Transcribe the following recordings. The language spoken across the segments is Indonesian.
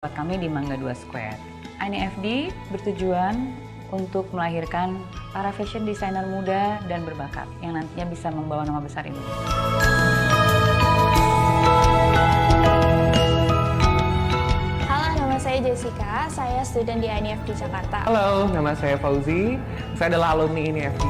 Tempat kami di Mangga 2 Square. INFD bertujuan untuk melahirkan para fashion designer muda dan berbakat yang nantinya bisa membawa nama besar Indonesia. Halo, nama saya Jessica, saya student di INFD Jakarta. Halo, nama saya Fauzi. Saya adalah alumni INFD.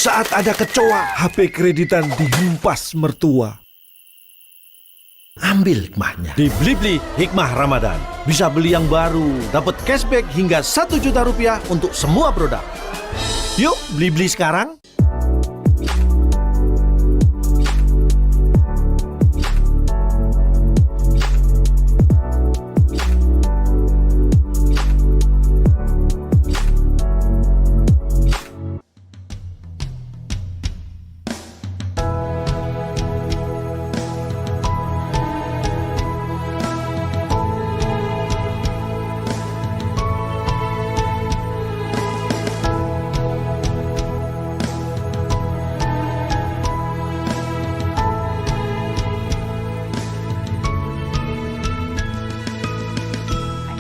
Saat ada kecoa, HP kreditan dihempas mertua. Ambil hikmahnya. Di Blibli Hikmah Ramadan. Bisa beli yang baru, dapat cashback hingga 1 juta rupiah untuk semua produk. Yuk, Blibli sekarang.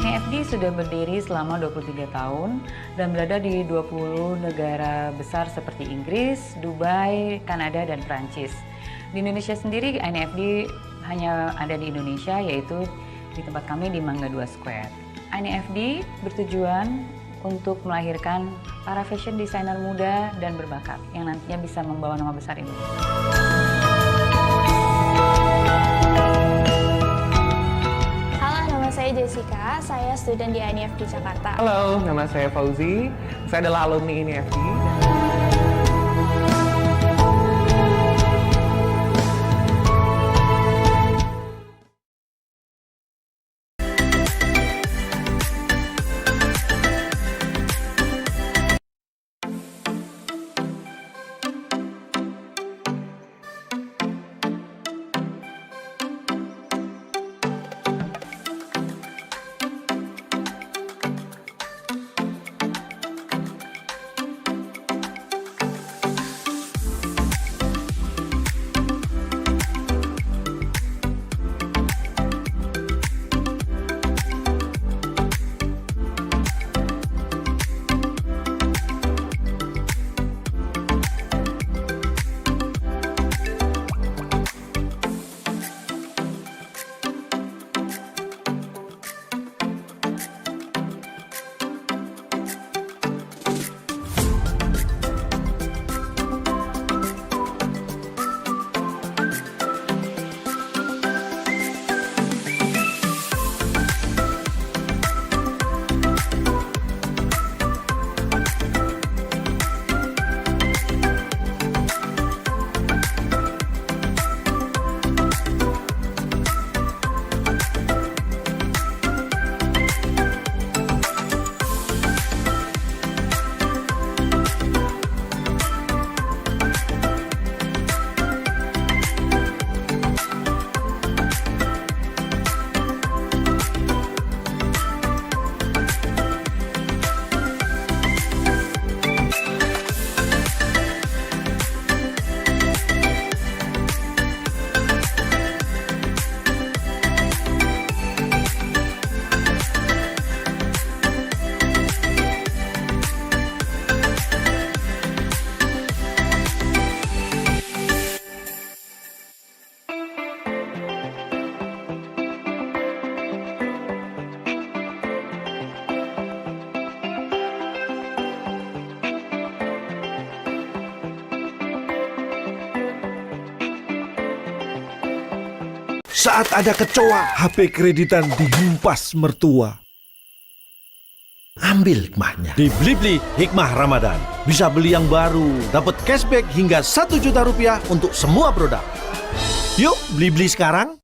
INFD sudah berdiri selama 23 tahun dan berada di 20 negara besar seperti Inggris, Dubai, Kanada, dan Prancis. Di Indonesia sendiri, INFD hanya ada di Indonesia, yaitu di tempat kami di Mangga 2 Square. INFD bertujuan untuk melahirkan para fashion designer muda dan berbakat yang nantinya bisa membawa nama besar Indonesia. Saya Jessica, saya student di INFD Jakarta. Halo, nama saya Fauzi. Saya adalah alumni INFD. Saat ada kecoa, HP kreditan dihempas mertua. Ambil hikmahnya. Di Blibli Hikmah Ramadan. Bisa beli yang baru, dapat cashback hingga 1 juta rupiah untuk semua produk. Yuk, Blibli sekarang.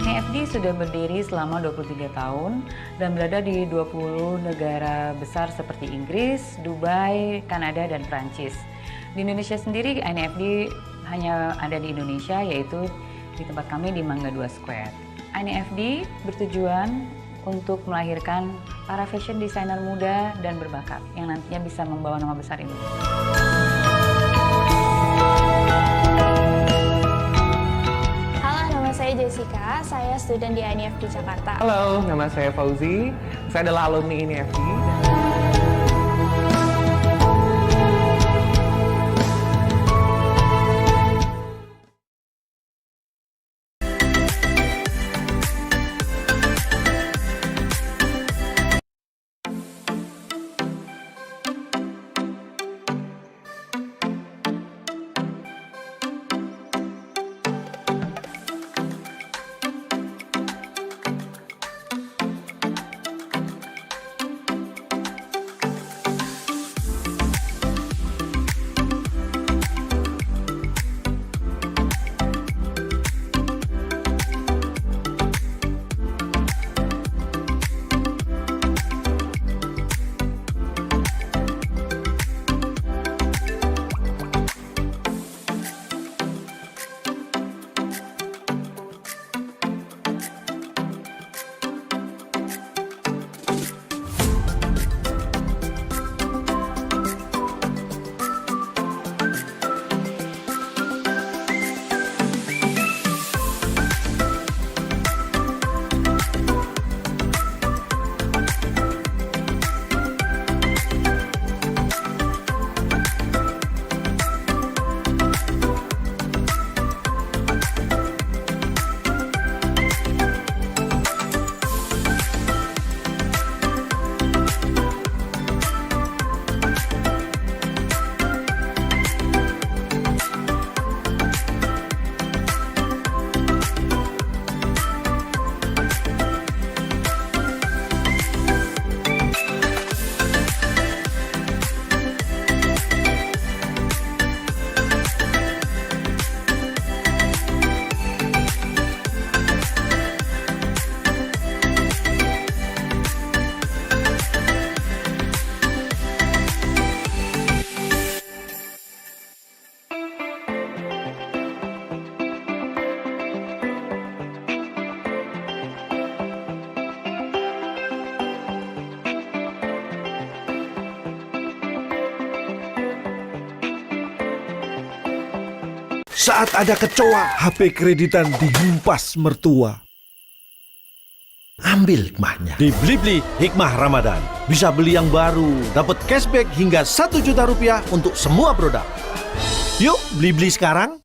INIFD sudah berdiri selama 23 tahun dan berada di 20 negara besar seperti Inggris, Dubai, Kanada, dan Prancis. Di Indonesia sendiri, INIFD hanya ada di Indonesia, yaitu di tempat kami di Mangga 2 Square. INIFD bertujuan untuk melahirkan para fashion designer muda dan berbakat yang nantinya bisa membawa nama besar Indonesia. Saya Jessica, saya student di INIFD Jakarta. Halo, nama saya Fauzi. Saya adalah alumni INIFD. Saat ada kecoa, HP kreditan dihempas mertua. Ambil hikmahnya. Di Blibli Hikmah Ramadan. Bisa beli yang baru, dapat cashback hingga 1 juta rupiah untuk semua produk. Yuk, Blibli sekarang.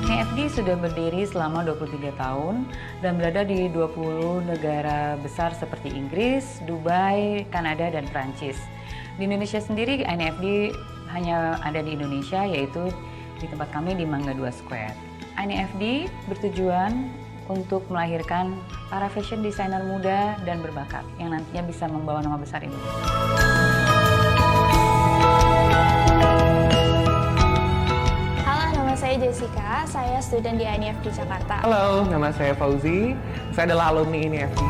INIFD sudah berdiri selama 23 tahun dan berada di 20 negara besar seperti Inggris, Dubai, Kanada, dan Prancis. Di Indonesia sendiri, INIFD hanya ada di Indonesia, yaitu di tempat kami di Mangga 2 Square. INIFD bertujuan untuk melahirkan para fashion designer muda dan berbakat yang nantinya bisa membawa nama besar Indonesia. Halo, nama saya Jessica. Saya student di INIFD Jakarta. Halo, nama saya Fauzi. Saya adalah alumni INIFD.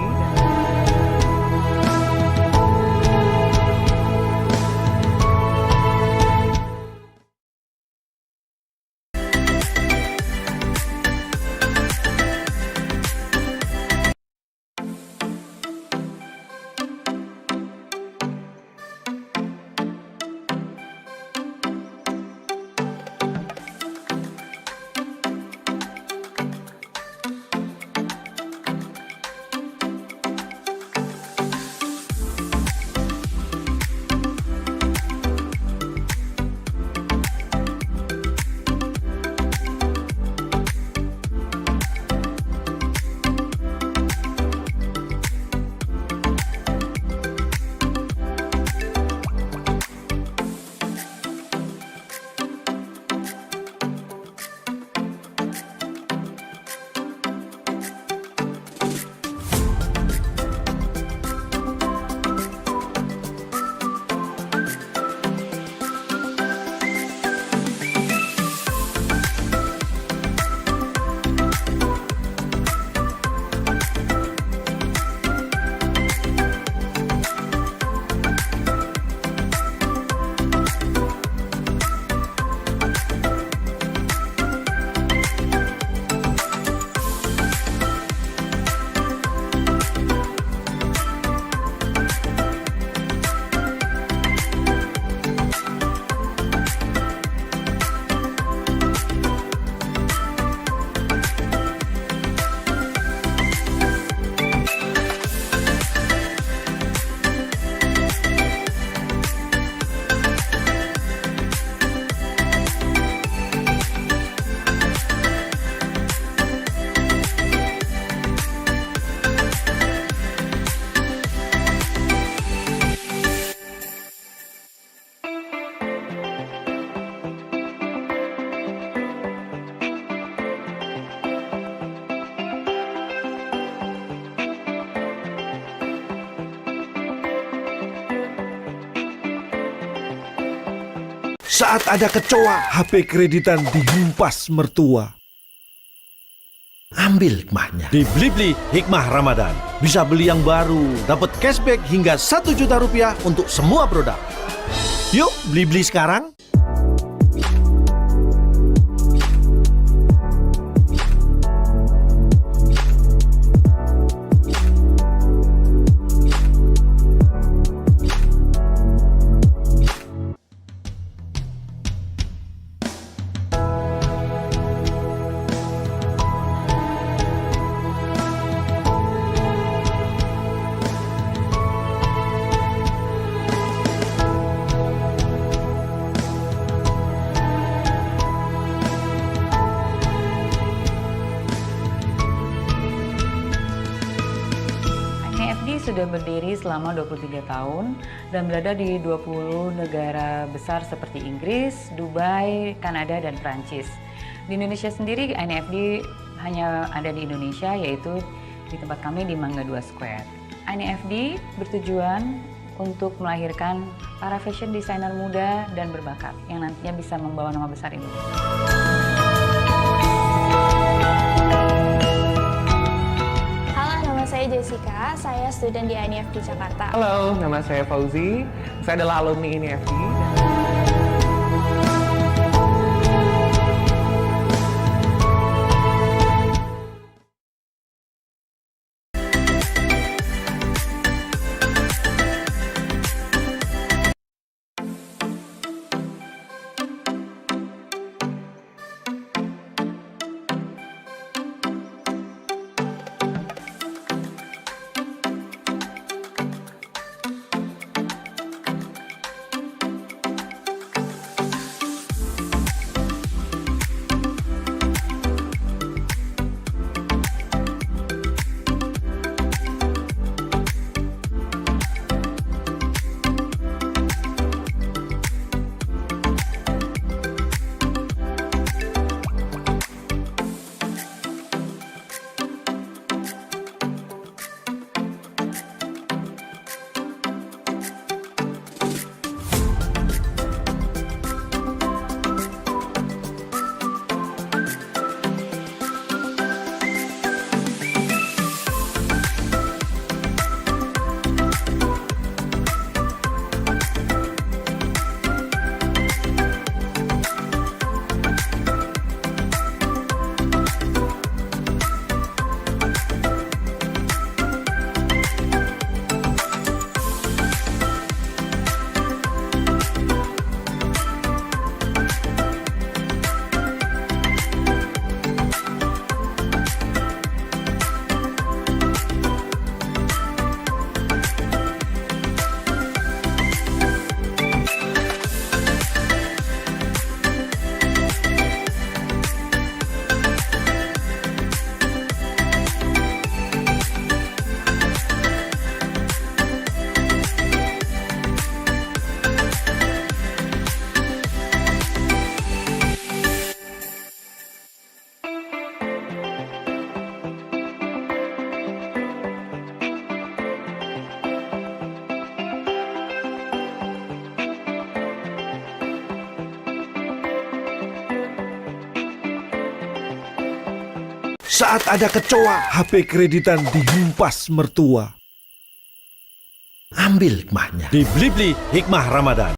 Saat ada kecoa, HP kreditan dihempas mertua. Ambil hikmahnya. Di Blibli Hikmah Ramadan. Bisa beli yang baru, dapat cashback hingga 1 juta rupiah untuk semua produk. Yuk, Blibli sekarang. INIFD sudah berdiri selama 23 tahun dan berada di 20 negara besar seperti Inggris, Dubai, Kanada, dan Prancis. Di Indonesia sendiri, INIFD hanya ada di Indonesia, yaitu di tempat kami di Mangga 2 Square. INIFD bertujuan untuk melahirkan para fashion designer muda dan berbakat yang nantinya bisa membawa nama besar Indonesia. Saya Jessica, saya student di INIFD Jakarta. Halo, nama saya Fauzi. Saya adalah alumni INIFD. saat ada kecoa HP kreditan dihempas mertua. Ambil hikmahnya di Blibli Hikmah Ramadan.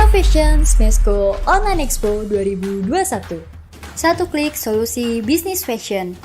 Innovation Smesco Online Expo 2021. Satu klik solusi bisnis fashion.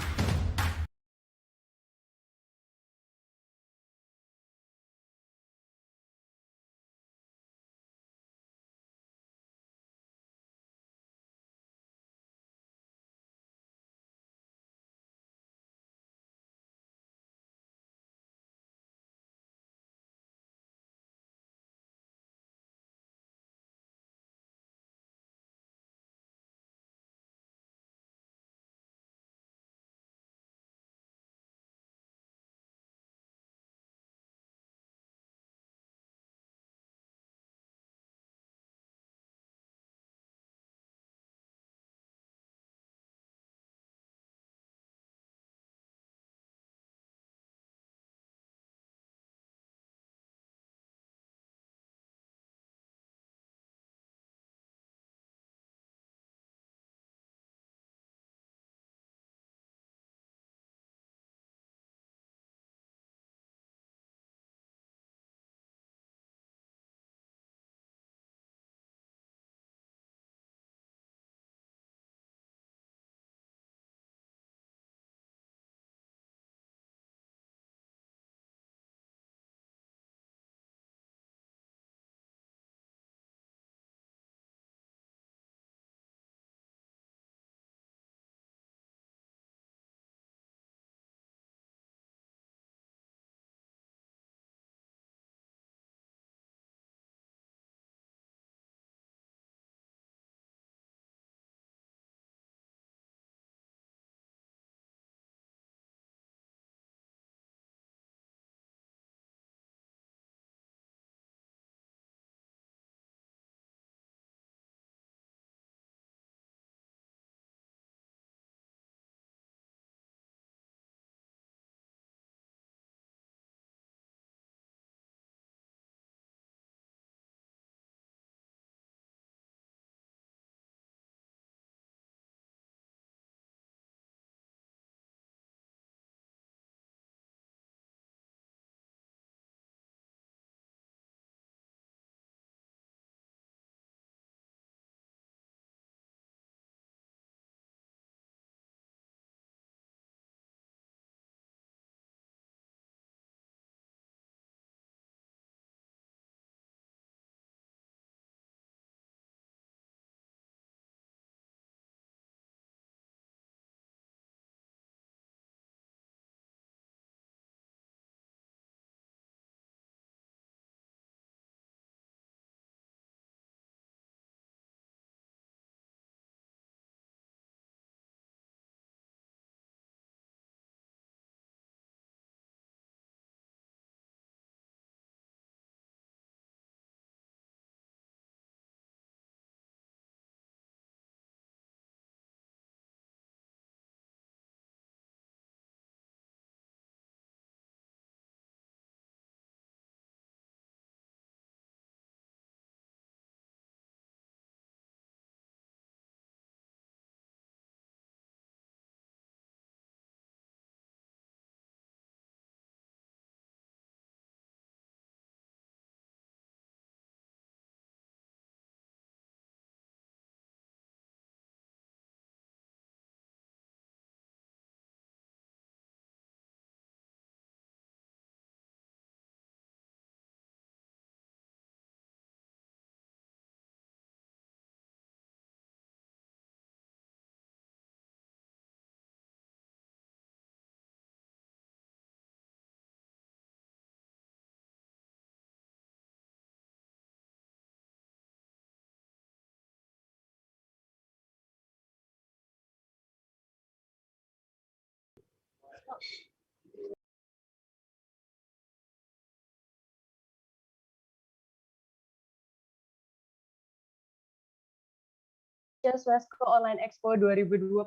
Swesco Online Expo 2021,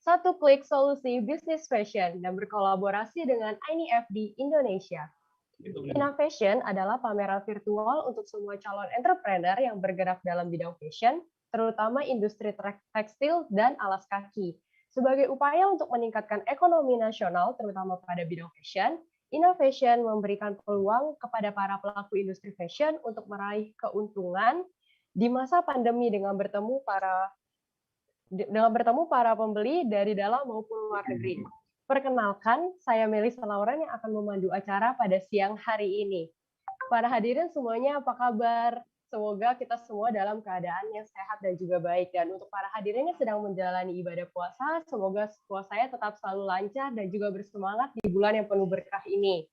satu klik solusi bisnis fashion dan berkolaborasi dengan INIFD Indonesia. Innovation adalah pameran virtual untuk semua calon entrepreneur yang bergerak dalam bidang fashion, terutama industri tekstil dan alas kaki. Sebagai upaya untuk meningkatkan ekonomi nasional, terutama pada bidang fashion, Innovation memberikan peluang kepada para pelaku industri fashion untuk meraih keuntungan di masa pandemi dengan bertemu para pembeli dari dalam maupun luar negeri. Perkenalkan, saya Melisa Lauren yang akan memandu acara pada siang hari ini. Para hadirin semuanya apa kabar? Semoga kita semua dalam keadaan yang sehat dan juga baik. Dan untuk para hadirin yang sedang menjalani ibadah puasa, semoga puasanya tetap selalu lancar dan juga bersemangat di bulan yang penuh berkah ini.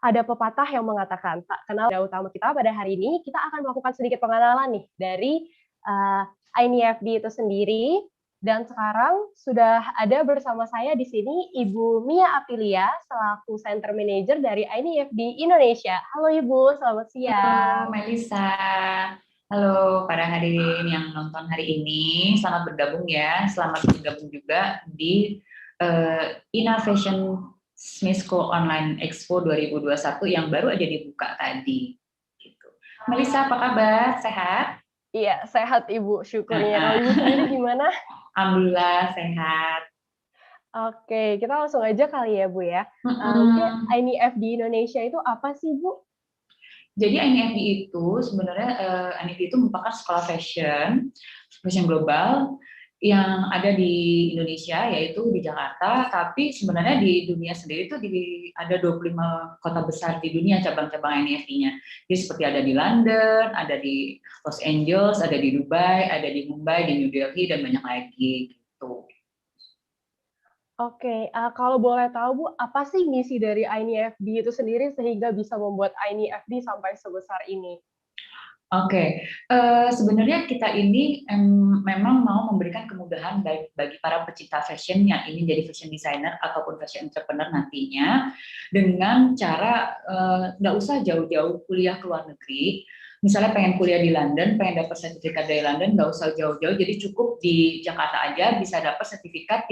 Ada pepatah yang mengatakan, tak kenal agenda utama kita pada hari ini, kita akan melakukan sedikit pengenalan nih dari INIFD itu sendiri. Dan sekarang sudah ada bersama saya di sini Ibu Mia Aprilia selaku Center Manager dari INIFD Indonesia. Halo Ibu, selamat siang. Halo Melisa. Halo para hadirin yang nonton hari ini. Selamat bergabung ya. Selamat bergabung juga di Innovation Smith School Online Expo 2021 yang baru aja dibuka tadi. Gitu. Melisa, apa kabar? Sehat? Iya, sehat Ibu. Syukurnya. Kalau Ibu sendiri gimana? Alhamdulillah sehat. Oke, kita langsung aja kali ya Bu ya. Mungkin INIFD Indonesia itu apa sih Bu? Jadi INIFD itu sebenarnya INIFD itu merupakan sekolah fashion global yang ada di Indonesia, yaitu di Jakarta, tapi sebenarnya di dunia sendiri itu ada 25 kota besar di dunia cabang-cabang INIFD-nya. Jadi seperti ada di London, ada di Los Angeles, ada di Dubai, ada di Mumbai, di New Delhi, dan banyak lagi gitu. Oke, kalau boleh tahu Bu, apa sih misi dari INIFD itu sendiri sehingga bisa membuat INIFD sampai sebesar ini? Oke, sebenarnya kita ini memang mau memberikan kemudahan baik bagi para pecinta fashion yang ingin jadi fashion designer ataupun fashion entrepreneur nantinya dengan cara nggak usah jauh-jauh kuliah ke luar negeri. Misalnya pengen kuliah di London, pengen dapat sertifikat dari London, nggak usah jauh-jauh, jadi cukup di Jakarta aja bisa dapat sertifikat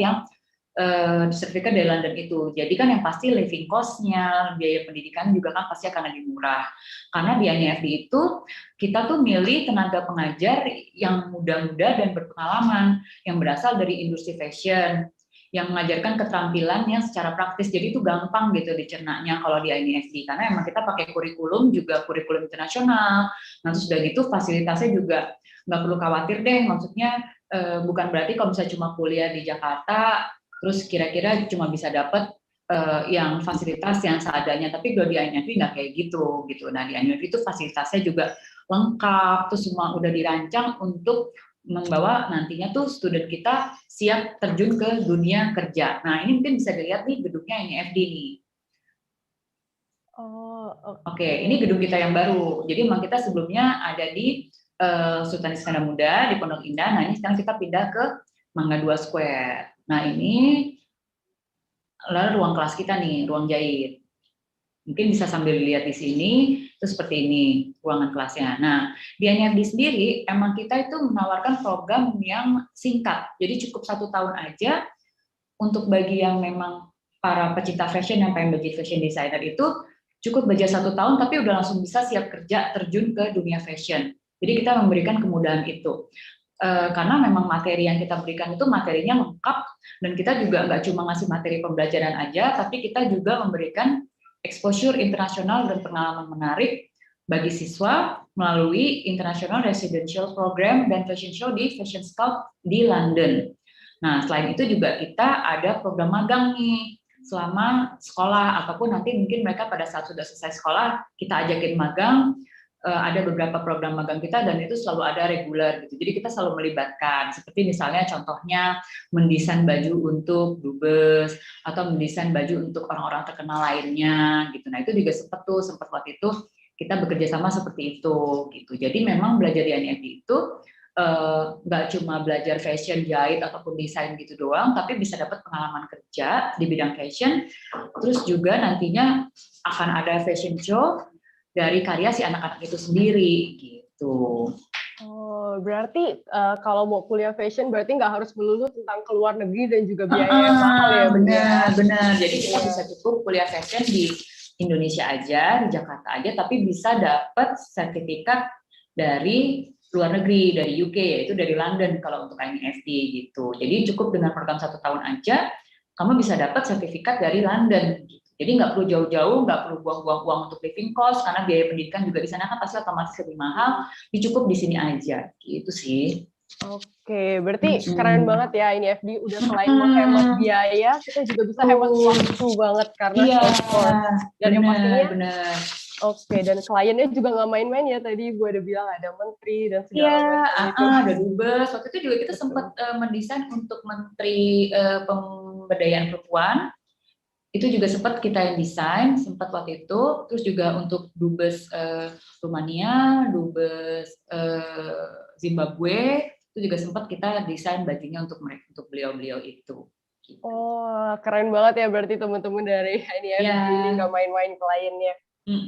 dari London itu. Jadi kan yang pasti living cost-nya, biaya pendidikan juga kan pasti akan lebih murah. Karena di INIFD itu kita tuh milih tenaga pengajar yang muda-muda dan berpengalaman, yang berasal dari industri fashion, yang mengajarkan keterampilan yang secara praktis. Jadi itu gampang gitu dicernanya kalau di INIFD, karena emang kita pakai kurikulum juga kurikulum internasional. Nah sudah gitu fasilitasnya juga nggak perlu khawatir deh, maksudnya bukan berarti kalau misalnya cuma kuliah di Jakarta terus kira-kira cuma bisa dapat yang fasilitas yang seadanya, tapi kalau di INIFD nggak kayak gitu. Nah di INIFD itu fasilitasnya juga lengkap, terus semua udah dirancang untuk membawa nantinya tuh student kita siap terjun ke dunia kerja. Nah ini mungkin bisa dilihat nih gedungnya INIFD nih. Oke, ini gedung kita yang baru. Jadi memang kita sebelumnya ada di Sultan Iskandar Muda di Pondok Indah. Nah ini sekarang kita pindah ke Mangga 2 Square. Nah ini lalu ruang kelas kita nih, ruang jahit. Mungkin bisa sambil dilihat di sini, itu seperti ini ruangan kelasnya. Nah di INIFD sendiri emang kita itu menawarkan program yang singkat, jadi cukup 1 tahun aja untuk bagi yang memang para pecinta fashion yang pengen menjadi fashion designer itu cukup belajar 1 tahun tapi udah langsung bisa siap kerja terjun ke dunia fashion. Jadi kita memberikan kemudahan itu. Karena memang materi yang kita berikan itu materinya lengkap dan kita juga nggak cuma ngasih materi pembelajaran aja, tapi kita juga memberikan exposure internasional dan pengalaman menarik bagi siswa melalui International Residential Program dan Fashion Show di Fashion Scout di London. Nah selain itu juga kita ada program magang nih selama sekolah, ataupun nanti mungkin mereka pada saat sudah selesai sekolah kita ajakin magang. Ada beberapa program magang kita dan itu selalu ada reguler gitu. Jadi kita selalu melibatkan, seperti misalnya contohnya mendesain baju untuk dubes atau mendesain baju untuk orang-orang terkenal lainnya gitu. Nah itu juga sempat waktu itu kita bekerja sama seperti itu gitu. Jadi memang belajar di INIFD itu nggak cuma belajar fashion, jahit ataupun desain gitu doang, tapi bisa dapat pengalaman kerja di bidang fashion. Terus juga nantinya akan ada fashion show dari karya si anak-anak itu sendiri gitu. Oh, berarti kalau mau kuliah fashion berarti nggak harus melulu tentang keluar negeri dan juga biaya yang mahal ya. Benar. Jadi kita bisa cukup kuliah fashion di Indonesia aja, di Jakarta aja, tapi bisa dapat sertifikat dari luar negeri, dari UK, yaitu dari London kalau untuk INIFD gitu. Jadi cukup dengan program 1 tahun aja, kamu bisa dapat sertifikat dari London gitu. Jadi nggak perlu jauh-jauh, nggak perlu buang-buang uang untuk living cost, karena biaya pendidikan juga di sana kan pasti otomatis lebih mahal, cukup di sini aja, gitu sih. Oke, berarti keren banget ya ini FD, udah selain menghemat biaya, kita juga bisa hemat waktu banget karena self-course. Dan yang pastinya, oke, dan kliennya juga nggak main-main ya, tadi gue udah bilang ada menteri dan segala macam itu. Ada dubes. Waktu itu juga kita sempat mendesain untuk menteri pemberdayaan perempuan. Itu juga sempat kita yang desain, sempat waktu itu. Terus juga untuk dubes Rumania, dubes Zimbabwe, itu juga sempat kita desain bajunya untuk beliau-beliau itu. Gitu. Oh, keren banget ya berarti teman-teman dari INIFD ini nggak main-main kliennya.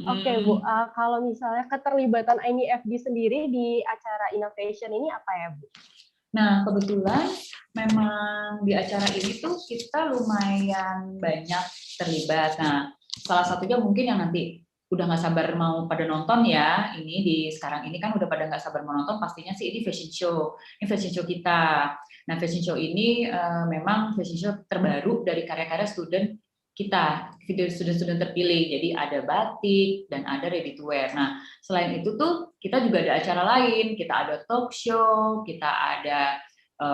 Oke Bu, kalau misalnya keterlibatan INIFD sendiri di acara innovation ini apa ya Bu? Nah, kebetulan memang di acara ini tuh kita lumayan banyak terlibat. Nah, salah satunya mungkin yang nanti udah nggak sabar mau pada nonton ya, ini di sekarang ini kan udah pada nggak sabar mau nonton, pastinya sih ini fashion show. Ini fashion show kita. Nah, fashion show ini memang fashion show terbaru dari karya-karya student kita, video student-student terpilih. Jadi ada batik dan ada ready to wear. Nah, selain itu tuh kita juga ada acara lain, kita ada talk show, kita ada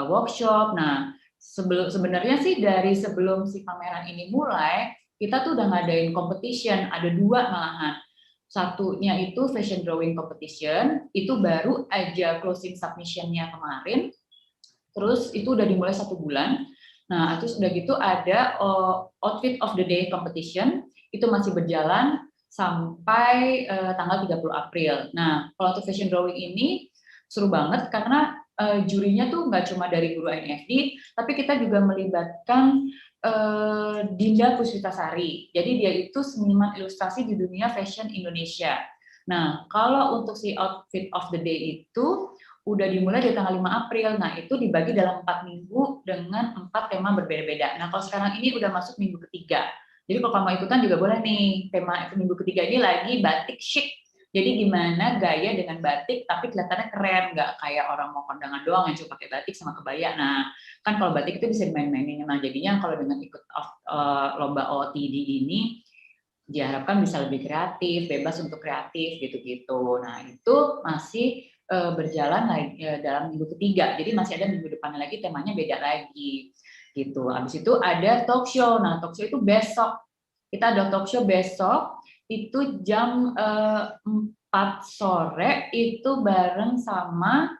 workshop. Nah, sebenarnya sih dari sebelum si pameran ini mulai, kita tuh udah ngadain competition, ada 2 malahan. Satunya itu fashion drawing competition, itu baru aja closing submission-nya kemarin. Terus itu udah dimulai 1 bulan. Nah, terus udah gitu ada outfit of the day competition, itu masih berjalan sampai tanggal 30 April. Nah, kalau untuk fashion drawing ini seru banget karena jurinya tuh nggak cuma dari guru INFD, tapi kita juga melibatkan Dinda Puspitasari. Jadi dia itu seniman ilustrasi di dunia fashion Indonesia. Nah, kalau untuk si outfit of the day itu udah dimulai di tanggal 5 April. Nah, itu dibagi dalam 4 minggu dengan 4 tema berbeda-beda. Nah, kalau sekarang ini udah masuk minggu ketiga. Jadi kalau kamu ikutan juga boleh nih. Tema minggu ketiga ini lagi batik chic. Jadi gimana gaya dengan batik tapi kelihatannya keren, nggak kayak orang mau kondangan doang yang cuma pakai batik sama kebaya. Nah, kan kalau batik itu bisa dimain-mainin. Nah, jadinya kalau dengan ikut lomba OOTD ini diharapkan bisa lebih kreatif, bebas untuk kreatif gitu-gitu. Nah, itu masih berjalan dalam minggu ketiga, jadi masih ada minggu depan lagi, temanya beda lagi gitu. Habis itu ada talk show. Nah, talk show itu besok, kita ada talk show besok itu jam 4 sore, itu bareng sama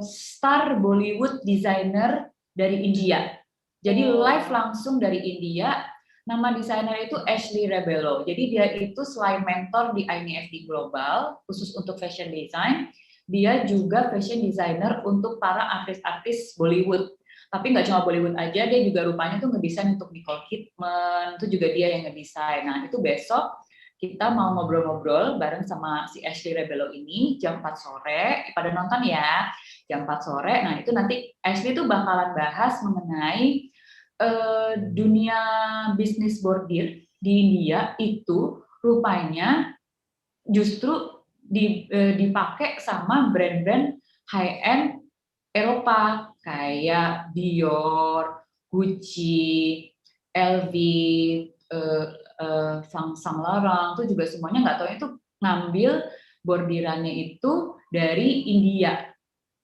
star Bollywood designer dari India. Jadi live langsung dari India. Nama desainer itu Ashley Rebello. Jadi dia itu selain mentor di INFD Global, khusus untuk fashion design, dia juga fashion designer untuk para artis-artis Bollywood. Tapi nggak cuma Bollywood aja, dia juga rupanya tuh ngedesain untuk Nicole Kidman, itu juga dia yang ngedesain. Nah, itu besok kita mau ngobrol-ngobrol bareng sama si Ashley Rebello ini jam 4 sore. Pada nonton ya, jam 4 sore. Nah, itu nanti Ashley tuh bakalan bahas mengenai dunia bisnis bordir di India itu rupanya justru dipakai sama brand-brand high-end Eropa kayak Dior, Gucci, LV, Saint Laurent, itu juga semuanya nggak tahu itu ngambil bordirannya itu dari India.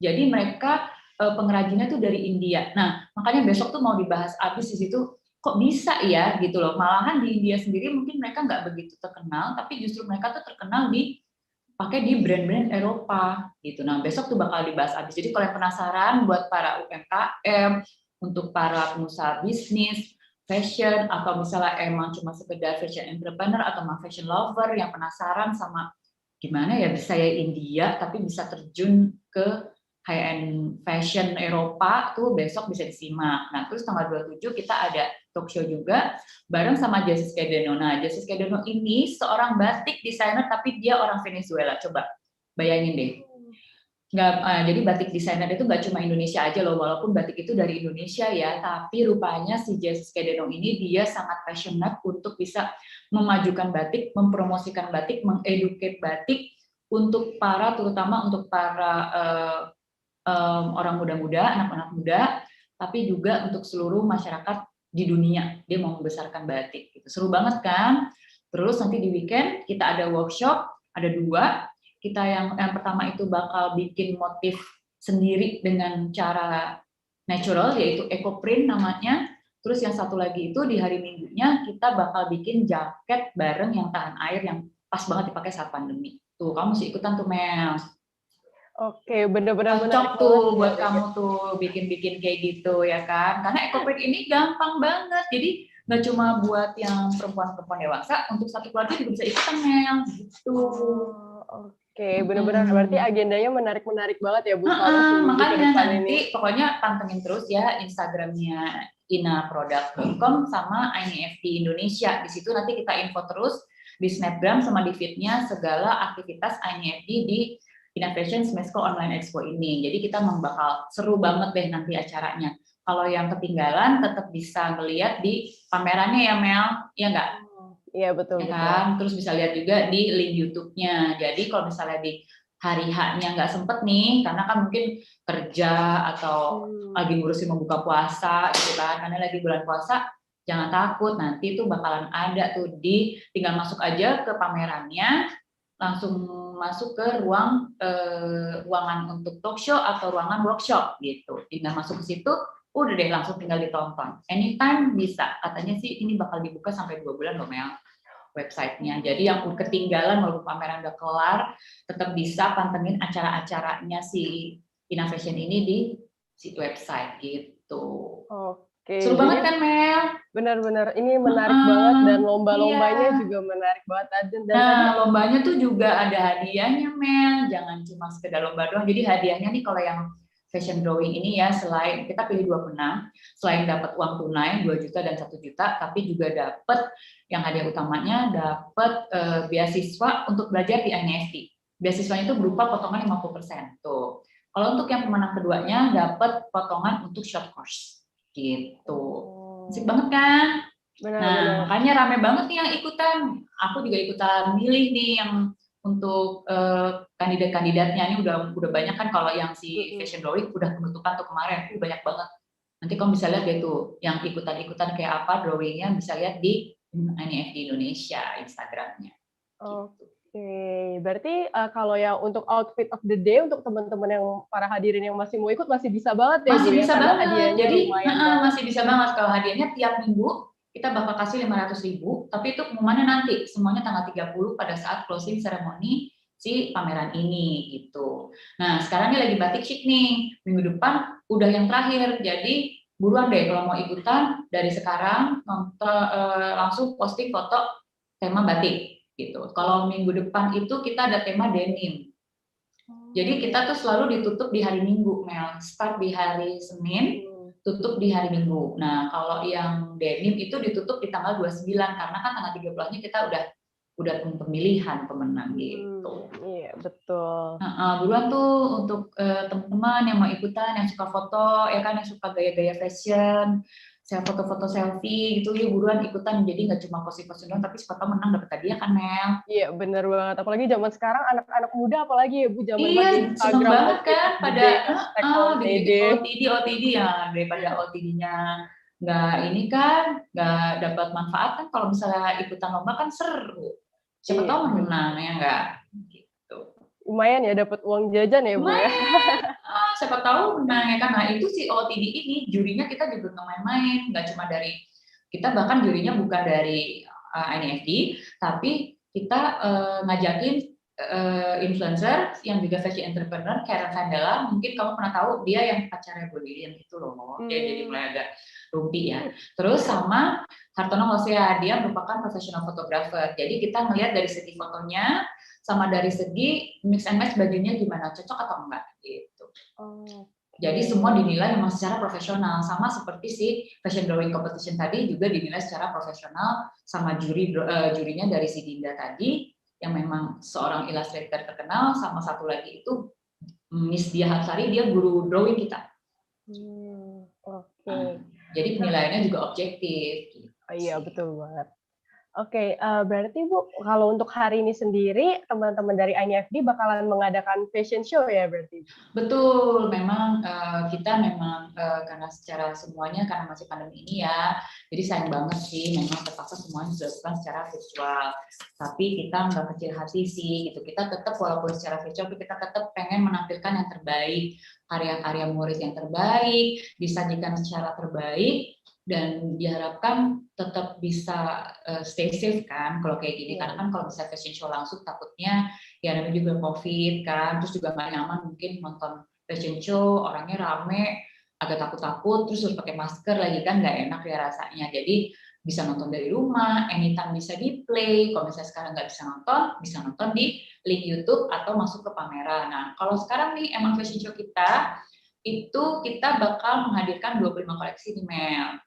Jadi mereka pengrajinnya tuh dari India. Nah, makanya besok tuh mau dibahas abis di situ, kok bisa ya gitu loh. Malahan di India sendiri mungkin mereka nggak begitu terkenal, tapi justru mereka tuh terkenal pakai di brand-brand Eropa gitu. Nah, besok tuh bakal dibahas abis. Jadi kalau yang penasaran buat para UMKM, untuk para pengusaha bisnis, fashion, atau misalnya emang cuma sekedar fashion entrepreneur atau fashion lover yang penasaran sama gimana ya bisa ya India tapi bisa terjun ke high-end fashion Eropa, tuh besok bisa disimak. Nah, terus tanggal 27 kita ada talk show juga bareng sama Jessica Deno. Nah, Jessica Deno ini seorang batik desainer tapi dia orang Venezuela. Coba bayangin deh. Jadi batik desainer itu nggak cuma Indonesia aja loh, walaupun batik itu dari Indonesia ya, tapi rupanya si Jessica Deno ini dia sangat passionate untuk bisa memajukan batik, mempromosikan batik, mengeducate batik untuk terutama untuk para orang muda-muda, anak-anak muda, tapi juga untuk seluruh masyarakat di dunia. Dia mau membesarkan batik. Gitu. Seru banget kan? Terus nanti di weekend kita ada workshop, ada 2. Kita yang pertama itu bakal bikin motif sendiri dengan cara natural, yaitu eco print namanya. Terus yang satu lagi itu di hari Minggunya kita bakal bikin jaket bareng yang tahan air yang pas banget dipakai saat pandemi. Tuh, kamu mesti ikutan tuh, Mel. Oke, benar-benar Cocok tuh buat kamu tuh bikin-bikin kayak gitu ya kan. Karena eco print ini gampang banget. Jadi nggak cuma buat yang perempuan-perempuan dewasa, untuk satu keluarga juga bisa ikutan, Mel. Gitu. Oke, benar-benar berarti agendanya menarik-menarik banget ya Bu. Makanya nanti pokoknya pantengin terus ya Instagramnya inaproduct.com sama INIFD Indonesia. Di situ nanti kita info terus di Snapgram sama di feed-nya segala aktivitas INIFD di Innovation Smesco Online Expo ini. Jadi kita bakal seru banget deh nanti acaranya. Kalau yang ketinggalan tetap bisa ngeliat di pamerannya ya Mel, ya nggak? Iya betul. Ya kan? Terus bisa lihat juga di link YouTube-nya. Jadi kalau misalnya di hari H-nya nggak sempet nih, karena kan mungkin kerja atau lagi ngurusin membuka puasa gitu kan, karena lagi bulan puasa, jangan takut, nanti tuh bakalan ada tuh tinggal masuk aja ke pamerannya, langsung masuk ke ruangan untuk talk show atau ruangan workshop gitu. Tinggal masuk ke situ, udah deh langsung tinggal ditonton. Anytime bisa. Katanya sih ini bakal dibuka sampai 2 bulan loh Mel, websitenya. Jadi yang ketinggalan walaupun pameran udah kelar, tetap bisa pantengin acara-acaranya si Innovation ini di website gitu. Oke. Seru banget kan Mel? Benar-benar ini menarik banget dan lomba-lombanya juga menarik banget. Nah, lombanya tuh juga ada hadiahnya Mel, jangan cuma sekedar lomba doang. Jadi hadiahnya nih kalau yang fashion drawing ini ya, selain kita pilih 2 pemenang, selain dapat uang tunai 2 juta dan 1 juta, tapi juga dapat yang hadiah utamanya dapat beasiswa untuk belajar di INIFD. Beasiswanya itu berupa potongan 50%. Tuh. Kalau untuk yang pemenang keduanya dapat potongan untuk short course. Gitu. Asik banget kan? Nah, makanya rame banget nih yang ikutan. Aku juga ikutan milih nih yang untuk kandidat-kandidatnya. Ini udah banyak kan, kalau yang si fashion drawing udah penutupan tuh kemarin. Banyak banget. Nanti kamu bisa lihat deh tuh yang ikutan-ikutan kayak apa drawingnya, bisa lihat di INIFD Indonesia Instagramnya. Oke, berarti kalau yang untuk outfit of the day untuk teman-teman yang para hadirin yang masih mau ikut masih bisa banget ya? Masih bisa banget. Jadi masih bisa banget kalau hadiahnya tiap minggu kita bakal kasih 500.000, tapi itu pengumumannya nanti semuanya tanggal 30 pada saat closing ceremony si pameran ini gitu. Nah, sekarang ini lagi batik chic nih. Minggu depan udah yang terakhir. Jadi buruan deh kalau mau ikutan dari sekarang langsung posting foto tema batik gitu. Kalau minggu depan itu kita ada tema denim. Jadi kita tuh selalu ditutup di hari Minggu, Mel. Start di hari Senin, tutup di hari Minggu. Nah, kalau yang denim itu ditutup di tanggal 29 karena kan tanggal 30-nya kita udah pemilihan pemenang gitu. Iya, betul. Buruan tuh untuk teman-teman yang mau ikutan, yang suka foto, ya kan, yang suka gaya-gaya fashion, saya foto-foto selfie gitu, ya buruan ikutan. Jadi nggak cuma posting-posting doang, tapi foto menang dapat hadiah kan, Mel? Iya, bener banget. Apalagi zaman sekarang anak-anak muda, apalagi ya Bu, zaman Instagram. Seneng banget kan, pada OTD ya, daripada OTD-nya nggak ini kan, nggak dapat manfaat kan. Kalau misalnya ikutan lomba kan seru. Siapa tahu menang ya nggak? Gitu. Lumayan ya dapat uang jajan ya Bu ya. Siapa tahu menang ya kan. Nah itu si OTD ini jurinya kita juga nggak main-main, nggak cuma dari kita, bahkan jurinya bukan dari INIFD, tapi kita ngajakin influencer yang juga fashion entrepreneur, Karen Vandala. Mungkin kamu pernah tahu dia yang pacarnya Brilliant itu loh. Dia jadi mulai agak rumpi ya. Terus sama Hartono Hosea, dia merupakan professional photographer. Jadi kita ngelihat dari segi fotonya sama dari segi mix and match bajunya gimana, cocok atau enggak gitu. Jadi semua dinilai memang secara profesional, sama seperti si fashion drawing competition tadi juga dinilai secara profesional sama jurinya dari si Dinda tadi yang memang seorang illustrator terkenal, sama satu lagi itu Miss Dia Hatsari, dia guru drawing kita. Oke. Jadi penilaiannya juga objektif. Gitu. Iya betul banget. Oke, berarti Bu, kalau untuk hari ini sendiri, teman-teman dari INIFD bakalan mengadakan fashion show ya berarti? Betul, memang kita memang karena secara semuanya karena masih pandemi ini ya, jadi sayang banget sih memang terpaksa semuanya dilakukan secara virtual. Tapi kita nggak kecil hati sih, gitu. Kita tetap walaupun secara virtual, kita tetap pengen menampilkan yang terbaik, karya-karya murid yang terbaik, disajikan secara terbaik, dan diharapkan tetap bisa stay safe kan kalau kayak gini. Karena kan kalau bisa fashion show langsung takutnya ya namanya juga COVID kan, terus juga nggak nyaman mungkin nonton fashion show orangnya rame agak takut-takut terus harus pakai masker lagi kan nggak enak ya rasanya. Jadi bisa nonton dari rumah, anytime bisa di play. Kalau misalnya sekarang nggak bisa nonton di link YouTube atau masuk ke pameran. Nah kalau sekarang nih emang fashion show kita itu kita bakal menghadirkan 25 koleksi di Mel.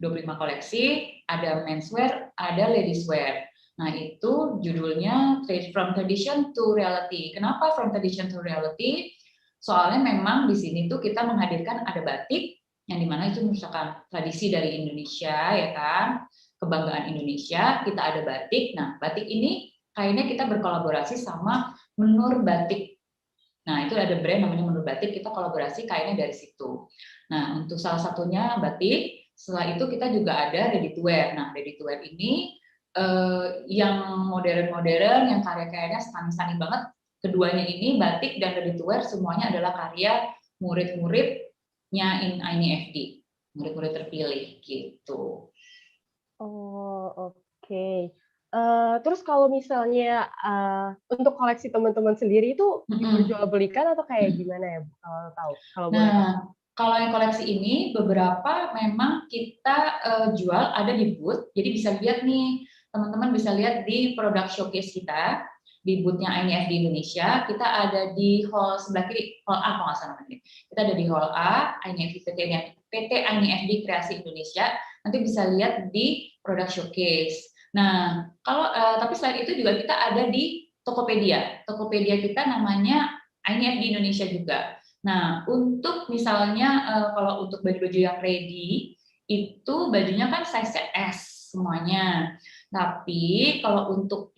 25 koleksi, ada menswear, ada ladieswear. Nah, itu judulnya From Tradition to Reality. Kenapa From Tradition to Reality? Soalnya memang di sini tuh kita menghadirkan ada batik, yang dimana itu misalkan tradisi dari Indonesia, ya kan? Kebanggaan Indonesia, kita ada batik. Nah, batik ini kayaknya kita berkolaborasi sama Menur Batik. Nah, itu ada brand namanya Menur Batik, kita kolaborasi kayaknya dari situ. Nah, untuk salah satunya batik. Setelah itu kita juga ada ready to wear. Nah, ready to wear ini yang modern-modern, yang karya-karyanya stunning banget. Keduanya ini batik dan ready to wear semuanya adalah karya murid-muridnya INIFD, murid-murid terpilih gitu. Oh, oke. Terus kalau misalnya untuk koleksi teman-teman sendiri itu diperjualbelikan atau kayak gimana ya, Bu? Kalau tahu? Kalau boleh tahu. Kalau yang koleksi ini beberapa memang kita jual ada di booth, jadi bisa lihat nih teman-teman bisa lihat di produk showcase kita di boothnya INIFD Indonesia. Kita ada di hall sebelah kiri, hall A kalau nggak salah namanya. Kita ada di hall A INIFD PT INIFD Kreasi Indonesia. Nanti bisa lihat di produk showcase. Nah kalau tapi selain itu juga kita ada di Tokopedia. Tokopedia kita namanya INIFD Indonesia juga. Nah, untuk misalnya kalau untuk baju-baju yang ready, itu bajunya kan size S semuanya. Tapi kalau untuk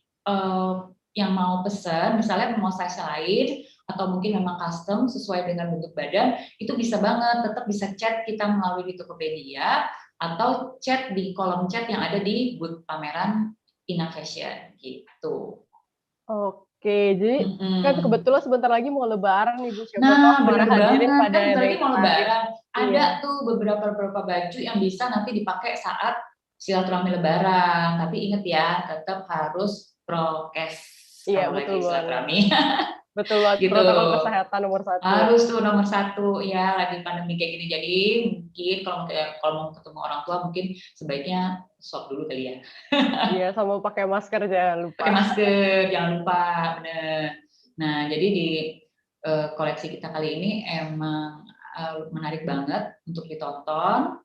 yang mau pesan, misalnya mau size lain, atau mungkin memang custom sesuai dengan bentuk badan, itu bisa banget, tetap bisa chat kita melalui di Tokopedia, atau chat di kolom chat yang ada di booth pameran Innovation, gitu. Oke, jadi kan kebetulan sebentar lagi mau lebaran nih Bu. Nah, benar banget. Pada kan berarti mau lebaran. Ada tuh beberapa baju yang bisa nanti dipakai saat silaturahmi lebaran. Tapi ingat ya, tetap harus prokes. Iya, betul silaturahmi. Betul banget, gitu. Protokol kesehatan nomor 1. Harus tuh nomor 1 ya, lagi pandemi kayak gini. Jadi mungkin kalau mau ketemu orang tua mungkin sebaiknya swab dulu kali ya. Iya, sama pakai masker jangan lupa. Pakai masker jangan lupa, bener. Nah, jadi di koleksi kita kali ini emang menarik banget untuk ditonton.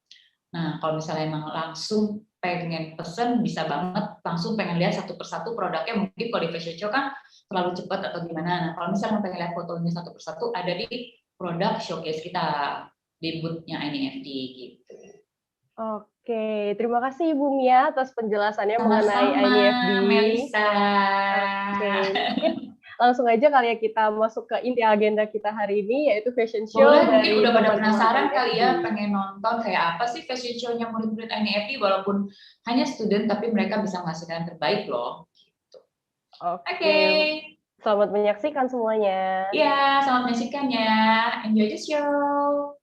Nah, kalau misalnya emang langsung pengen pesen bisa banget, langsung pengen lihat satu persatu produknya. Mungkin kalau di fashion show kan terlalu cepat atau gimana. Nah, kalau misalnya pengen lihat fotonya satu persatu ada di produk showcase kita di booth-nya INIFD gitu. Oke, terima kasih Ibu Mia atas penjelasannya mengenai INIFD. Melisa. Oke, mungkin langsung aja kali ya kita masuk ke inti agenda kita hari ini, yaitu fashion show. Mungkin udah pada penasaran kali ya, pengen nonton kayak apa sih fashion show-nya murid-murid INIFD, walaupun hanya student tapi mereka bisa menghasilkan yang terbaik loh. Gitu. Oke. Selamat menyaksikan semuanya. Iya, selamat menyaksikan ya. Enjoy the show.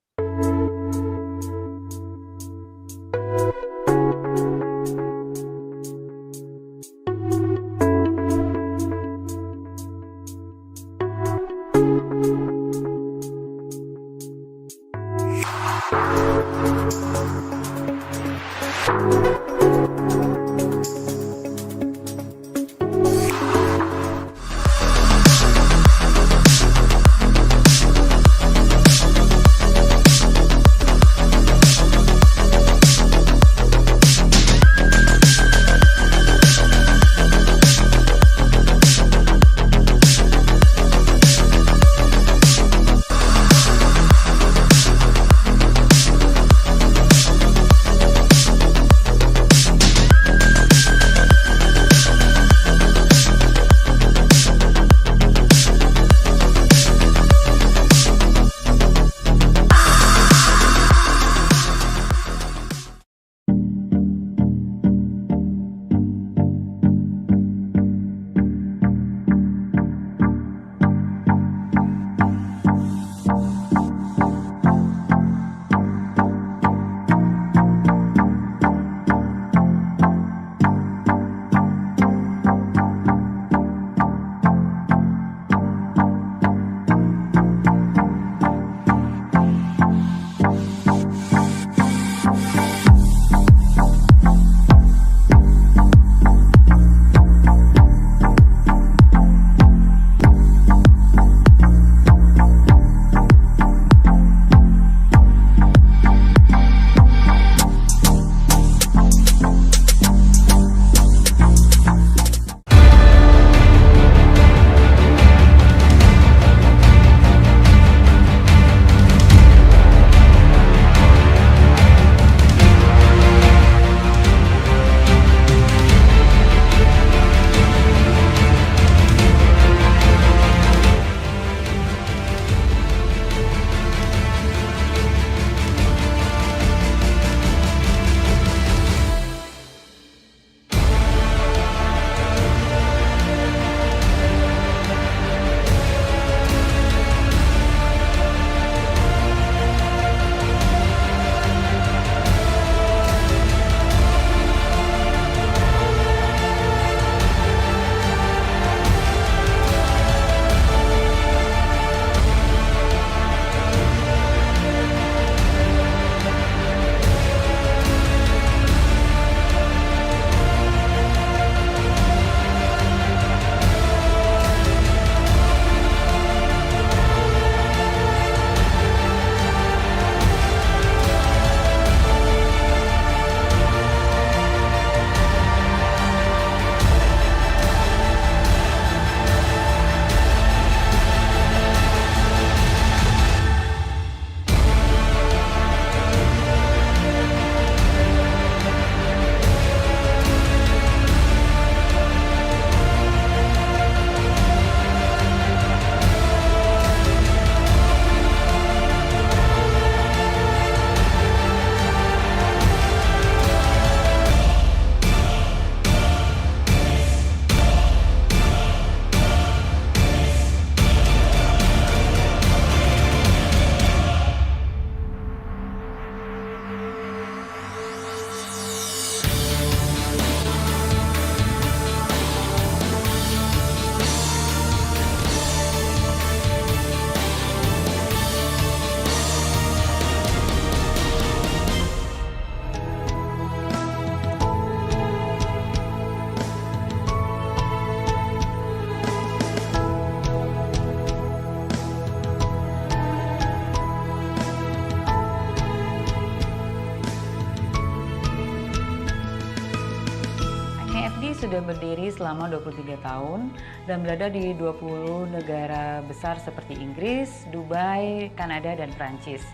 sudah berdiri selama 23 tahun dan berada di 20 negara besar seperti Inggris, Dubai, Kanada, dan Prancis.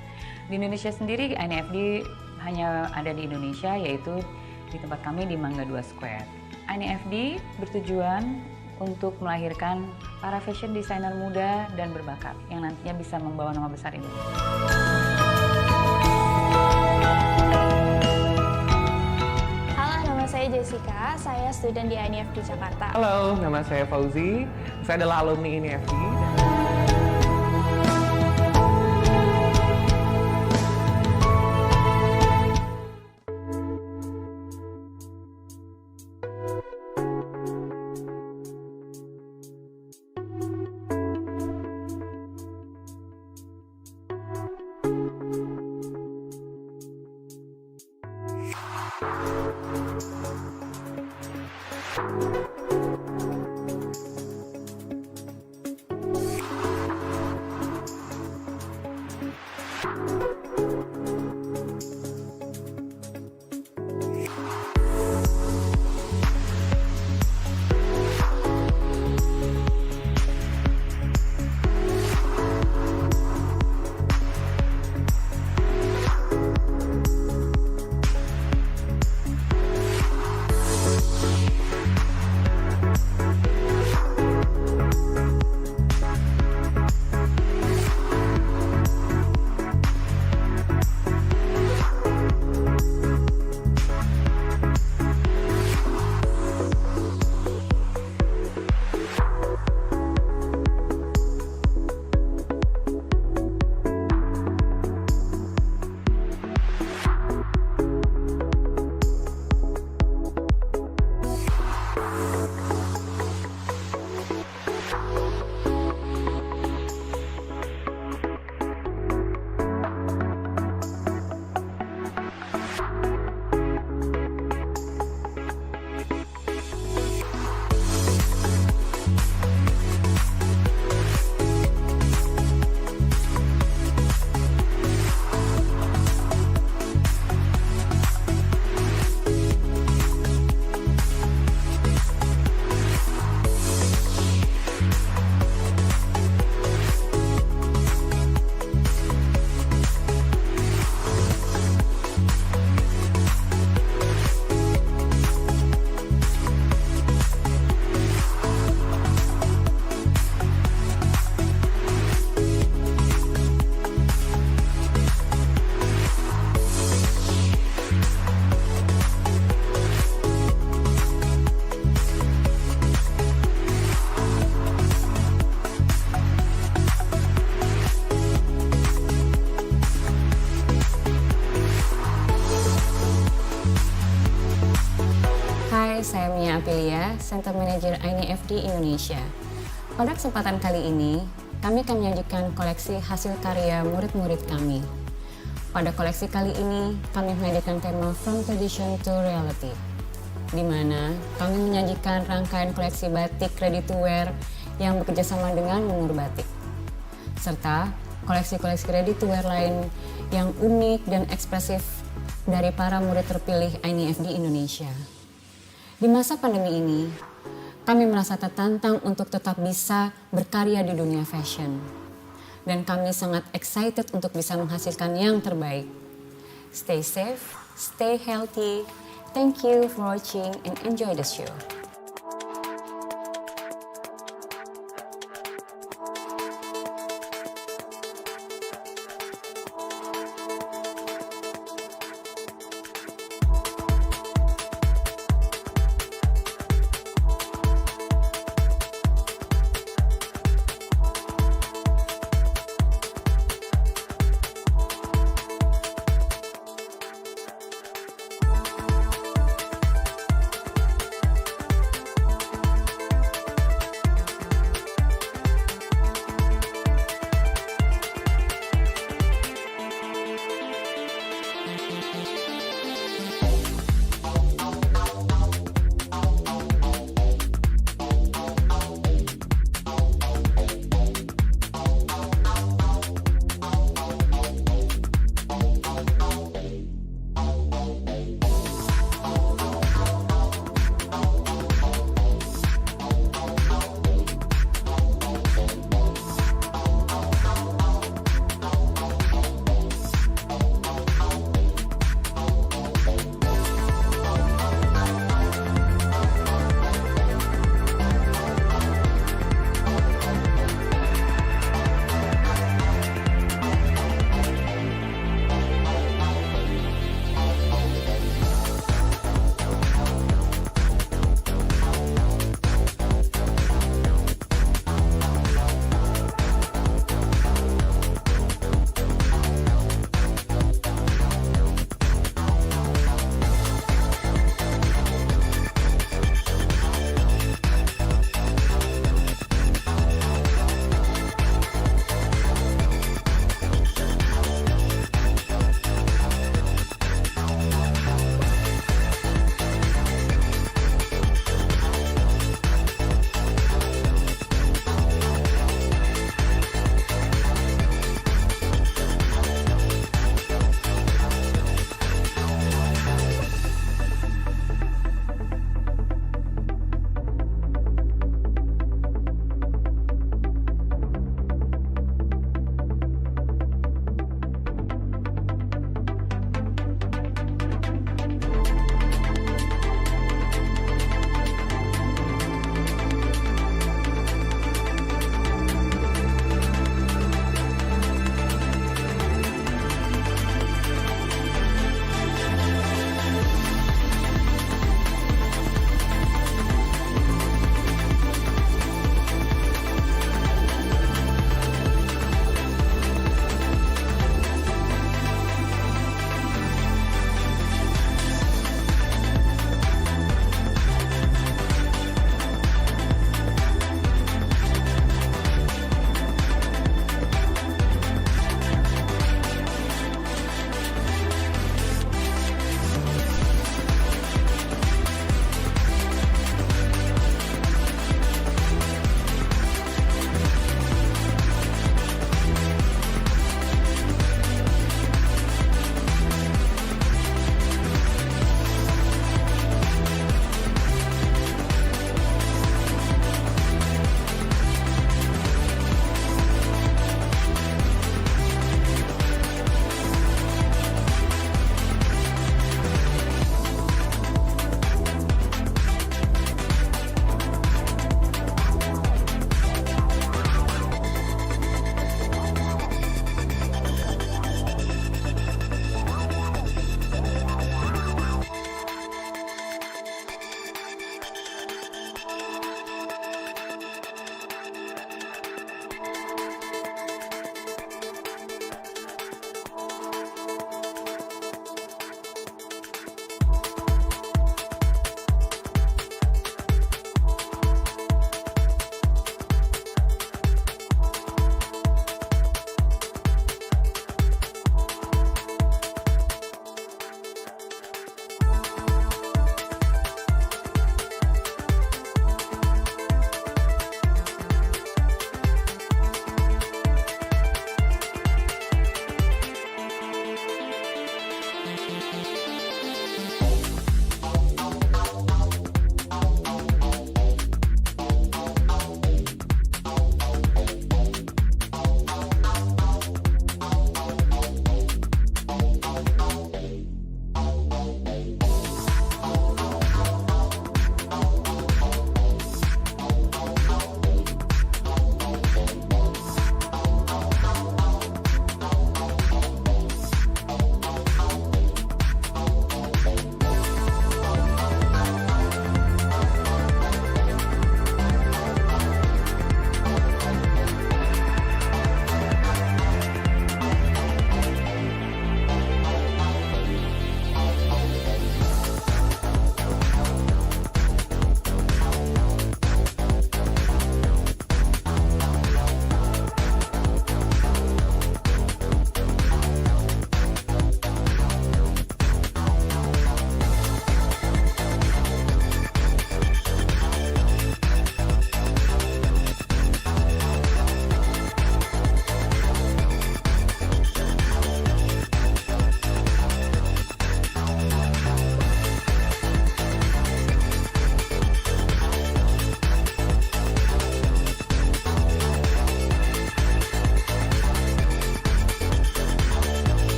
Di Indonesia sendiri, INIFD hanya ada di Indonesia, yaitu di tempat kami di Mangga 2 Square. INIFD bertujuan untuk melahirkan para fashion designer muda dan berbakat yang nantinya bisa membawa nama besar Indonesia. Saya Jessica, saya student di INIFD Jakarta. Halo, nama saya Fauzi. Saya adalah alumni INIFD. Saya Mia Aprilia, Center Manager INIFD Indonesia. Pada kesempatan kali ini, kami akan menyajikan koleksi hasil karya murid-murid kami. Pada koleksi kali ini, kami menyajikan tema From Tradition to Reality, di mana kami menyajikan rangkaian koleksi batik ready to wear yang bekerjasama dengan Menur Batik, serta koleksi-koleksi ready to wear lain yang unik dan ekspresif dari para murid terpilih INIFD Indonesia. Di masa pandemi ini, kami merasa tertantang untuk tetap bisa berkarya di dunia fashion. Dan kami sangat excited untuk bisa menghasilkan yang terbaik. Stay safe, stay healthy. Thank you for watching and enjoy the show.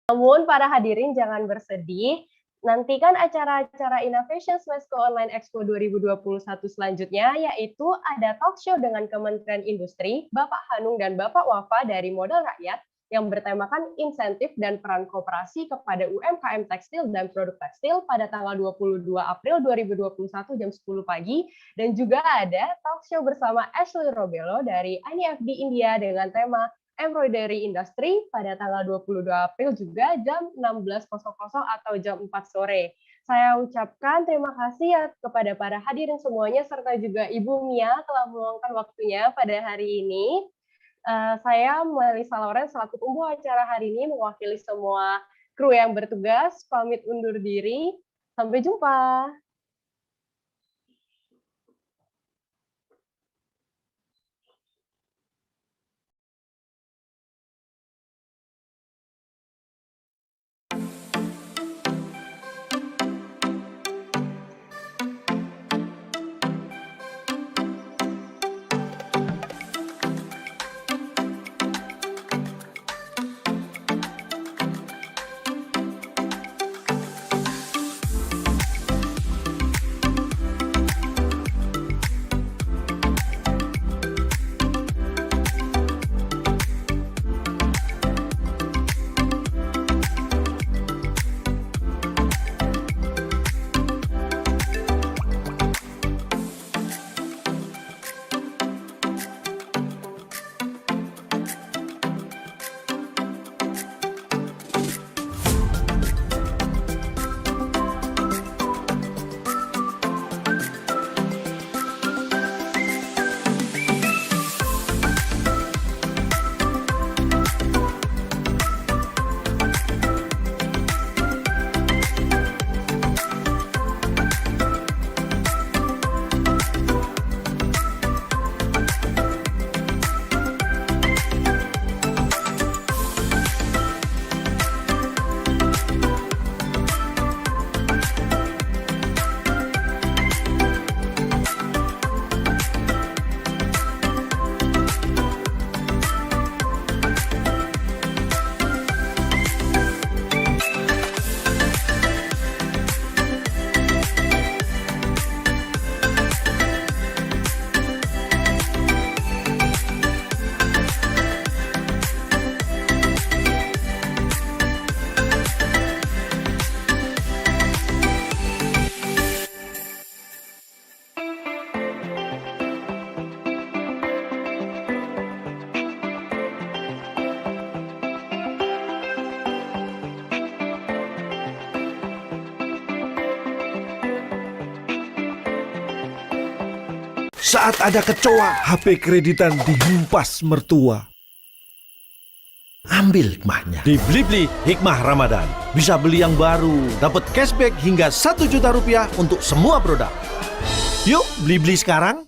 Namun para hadirin jangan bersedih, nantikan acara-acara Innovation Smesco Online Expo 2021 selanjutnya, yaitu ada talk show dengan Kementerian Industri, Bapak Hanung dan Bapak Wafa dari Modal Rakyat, yang bertemakan insentif dan peran koperasi kepada UMKM tekstil dan produk tekstil pada tanggal 22 April 2021 jam 10 pagi, dan juga ada talk show bersama Ashley Robelo dari INIFD India dengan tema Embroidery Industry pada tanggal 22 April juga jam 16.00 atau jam 4 sore. Saya ucapkan terima kasih ya kepada para hadirin semuanya serta juga Ibu Mia telah meluangkan waktunya pada hari ini. Saya Melisa Loren selaku pembawa acara hari ini mewakili semua kru yang bertugas pamit undur diri. Sampai jumpa. Saat ada kecoa, HP kreditan dihempas mertua. Ambil hikmahnya. Di Blibli Hikmah Ramadan. Bisa beli yang baru, dapat cashback hingga 1 juta rupiah untuk semua produk. Yuk, Blibli sekarang.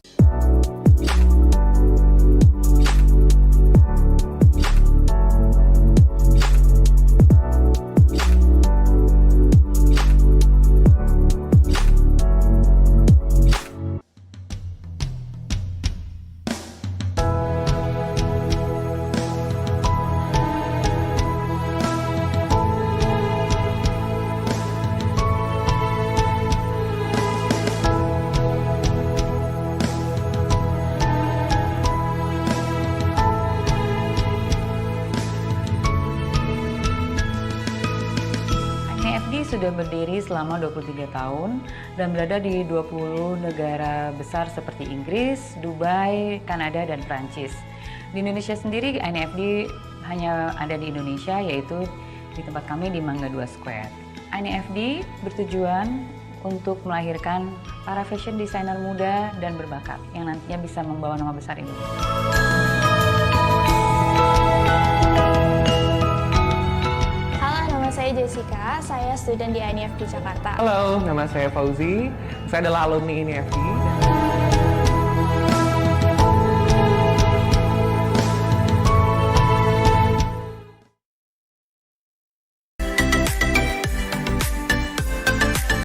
Sudah berdiri selama 23 tahun dan berada di 20 negara besar seperti Inggris, Dubai, Kanada, dan Prancis. Di Indonesia sendiri, INIFD hanya ada di Indonesia, yaitu di tempat kami di Mangga 2 Square. INIFD bertujuan untuk melahirkan para fashion designer muda dan berbakat yang nantinya bisa membawa nama besar Indonesia. Halo, nama saya Jessica. Saya student di INIFD Jakarta. Halo, nama saya Fauzi. Saya adalah alumni INIFD.